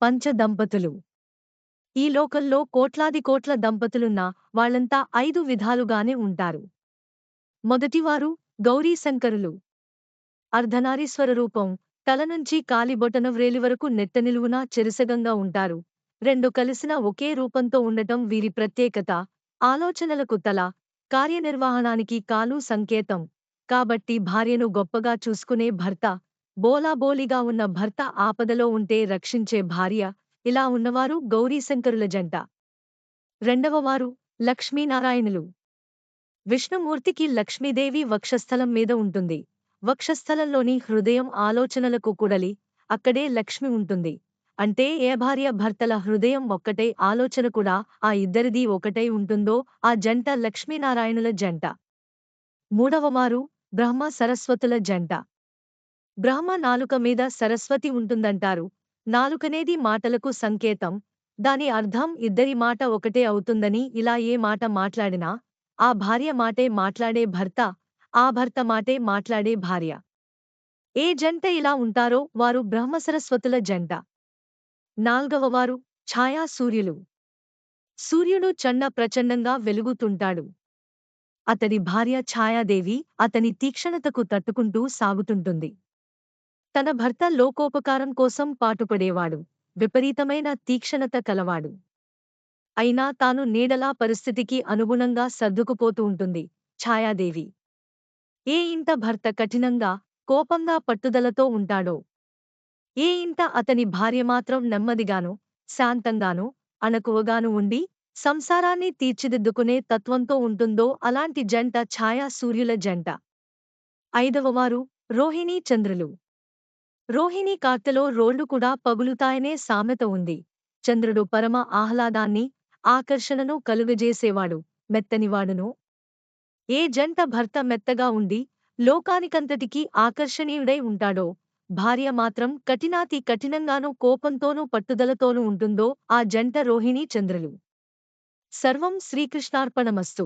పంచదంపతులు. ఈ లోకంలో కోట్లాది కోట్ల దంపతులున్నా వాళ్ళంతా 5 విధాలుగానే ఉంటారు. మొదటివారు గౌరీశంకరులు. అర్ధనారీశ్వర రూపం, తల నుంచి కాలి బొటనవ్రేలి వరకు నెట్టనిలువునా చెరిసగంగా ఉంటారు. రెండు కలిసిన ఒకే రూపంతో ఉండటం వీరి ప్రత్యేకత. ఆలోచనలకు తల, కార్యనిర్వహణానికి కాలు సంకేతం. కాబట్టి భార్యను గొప్పగా చూసుకునే భర్త, బోలాబోలిగా ఉన్న భర్త ఆపదలో ఉంటే రక్షించే భార్య, ఇలా ఉన్నవారు గౌరీశంకరుల జంట. రెండవవారు లక్ష్మీనారాయణులు. విష్ణుమూర్తికి లక్ష్మీదేవి వక్షస్థలం మీద ఉంటుంది. వక్షస్థలంలోని హృదయం ఆలోచనలకు కూడలి, అక్కడే లక్ష్మి ఉంటుంది. అంటే ఏ భార్య భర్తల హృదయం ఒక్కటై ఆలోచన కూడా ఆ ఇద్దరిదీ ఒకటై ఉంటుందో ఆ జంట లక్ష్మీనారాయణుల జంట. మూడవవారు బ్రహ్మ సరస్వతుల జంట. బ్రహ్మ నాలుక మీద సరస్వతి ఉంటుందంటారు. నాలుకనేది మాటలకు సంకేతం. దాని అర్థం ఇద్దరి మాట ఒకటే అవుతుందని. ఇలా ఏ మాట మాట్లాడినా ఆ భార్య మాటే మాట్లాడే భర్త, ఆ భర్త మాటే మాట్లాడే భార్య. ఏ జంట ఇలా ఉంటారో వారు బ్రహ్మసరస్వతుల జంట. నాల్గవవారు ఛాయా సూర్యులు. సూర్యుడు ప్రచండంగా వెలుగుతుంటాడు. అతడి భార్య ఛాయాదేవి అతని తీక్షణతకు తట్టుకుంటూ సాగుతుంటుంది. తన భర్త లోకోపకారం కోసం పాటుపడేవాడు. విపరీతమైన తీక్షణత కలవాడు. అయినా తాను నీడలా పరిస్థితికి అనుగుణంగా సర్దుకుపోతూ ఉంటుంది ఛాయాదేవి. ఏ ఇంట భర్త కఠినంగా, కోపంగా పట్టుదలతో ఉంటాడో, ఏ ఇంట అతని భార్య మాత్రం నెమ్మదిగానూ, శాంతంగానూ, అణకువగానూ ఉండి సంసారాన్ని తీర్చిదిద్దుకునే తత్వంతో ఉంటుందో అలాంటి జంట ఛాయా సూర్యుల జంట. ఐదవవారు రోహిణీ చంద్రులు. రోహిణీ కార్తెలో రోళ్లు కూడా పగులుతాయనే సామెత ఉంది. చంద్రుడు పరమ ఆహ్లాదాన్ని, ఆకర్షణను కలుగజేసేవాడు, మెత్తనివాడును. ఏ జంట భర్త మెత్తగా ఉండి, లోకానికంతటికీ ఆకర్షణీయుడై ఉంటాడో, భార్య మాత్రం కఠినాతి కఠినంగానూ కోపంతోనూ పట్టుదలతోనూ ఉంటుందో ఆ జంట రోహిణీ చంద్రులు. సర్వం శ్రీకృష్ణార్పణమస్తు.